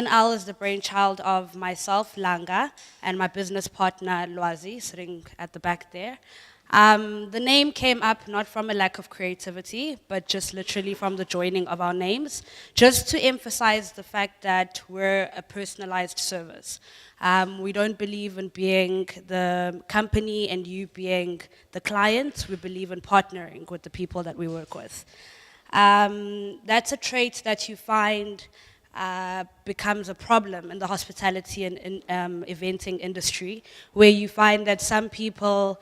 L is the brainchild of myself, Langa, and my business partner, Lwazi, sitting at the back there. The name came up not from a lack of creativity, but just literally from the joining of our names, just to emphasize the fact that we're a personalized service. We don't believe in being the company and you being the client. We believe in partnering with the people that we work with. That's a trait that you find becomes a problem in the hospitality and eventing industry, where you find that some people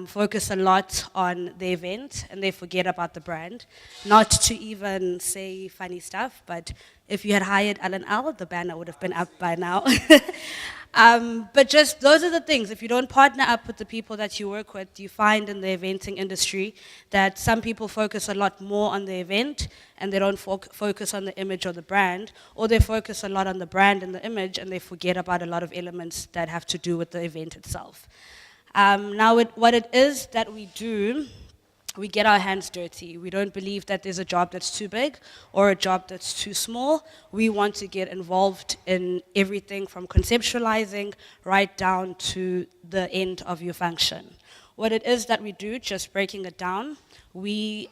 focus a lot on the event and they forget about the brand. Not to even say funny stuff, but if you had hired L&L, the banner would have been up by now. But just those are the things. If you don't partner up with the people that you work with, you find in the eventing industry that some people focus a lot more on the event and they don't focus on the image or the brand, or they focus a lot on the brand and the image and they forget about a lot of elements that have to do with the event itself. Now, what it is that we do, we get our hands dirty. We don't believe that there's a job that's too big or a job that's too small. We want to get involved in everything from conceptualizing right down to the end of your function. What it is that we do, just breaking it down, we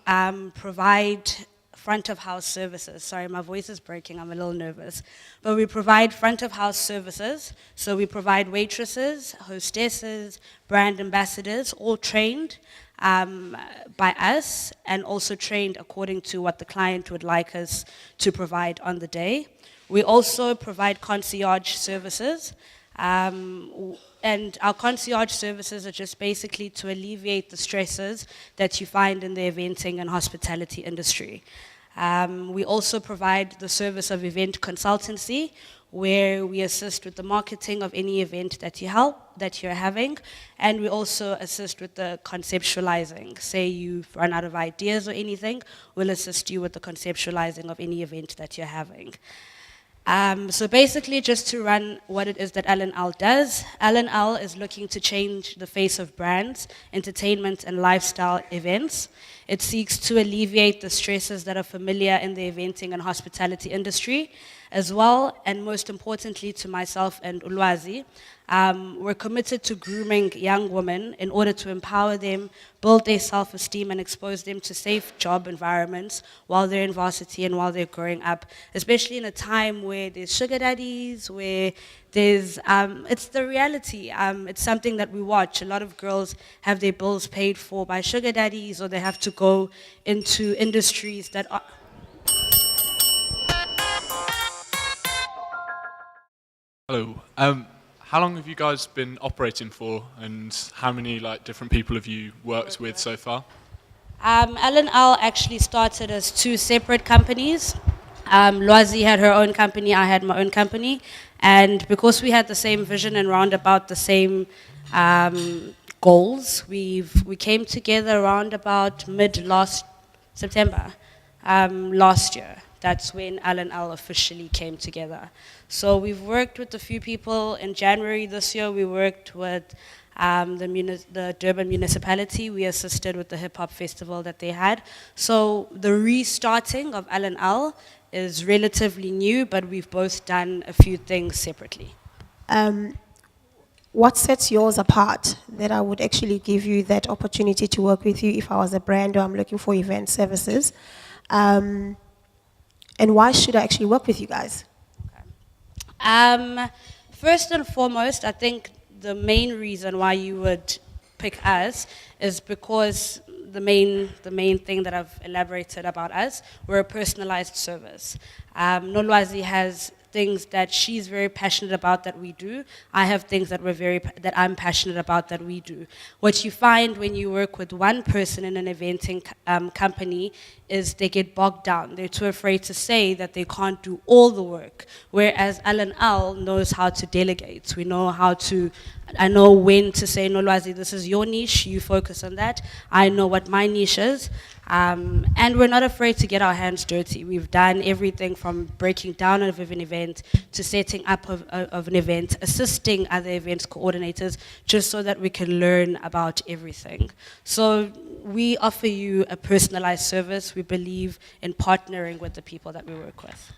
provide front of house services. Sorry, my voice is breaking, I'm a little nervous. But we provide front of house services. So we provide waitresses, hostesses, brand ambassadors, all trained by us and also trained according to what the client would like us to provide on the day. We also provide concierge services. And our concierge services are just basically to alleviate the stresses that you find in the eventing and hospitality industry. We also provide the service of event consultancy, where we assist with the marketing of any event that you're having, and we also assist with the conceptualizing. Say you've run out of ideas or anything, we'll assist you with the conceptualizing of any event that you're having. So basically, just to run what it is that L&L does, L&L is looking to change the face of brands, entertainment, and lifestyle events. It seeks to alleviate the stresses that are familiar in the eventing and hospitality industry, as well, and most importantly to myself and Ulwazi. We're committed to grooming young women in order to empower them, build their self-esteem, and expose them to safe job environments while they're in varsity and while they're growing up, especially in a time where there's sugar daddies, where there's, it's the reality. It's something that we watch. A lot of girls have their bills paid for by sugar daddies, or they have to go into industries that are... Hello. How long have you guys been operating for, and how many different people have you worked with so far? L&L actually started as two separate companies. Lwazi had her own company, I had my own company, and because we had the same vision and round about the same goals, we came together around about mid-last September last year. That's when L&L officially came together. So we've worked with a few people. In January this year, we worked with the Durban municipality. We assisted with the hip-hop festival that they had. So the restarting of L&L is relatively new, but we've both done a few things separately. What sets yours apart that I would actually give you that opportunity to work with you if I was a brand or I'm looking for event services? And why should I actually work with you guys? Okay. First and foremost, I think the main reason why you would pick us is because the main thing that I've elaborated about us, we're a personalized service. Nolwazi has things that she's very passionate about that we do. I have things that I'm passionate about that we do. What you find when you work with one person in an eventing company is they get bogged down. They're too afraid to say that they can't do all the work. Whereas L&L knows how to delegate. We know how to, I know when to say, Nolwazi, this is your niche, you focus on that. I know what my niche is. And we're not afraid to get our hands dirty. We've done everything from breaking down of an event to setting up of an event, assisting other events coordinators, just so that we can learn about everything. So we offer you a personalized service. We believe in partnering with the people that we work with.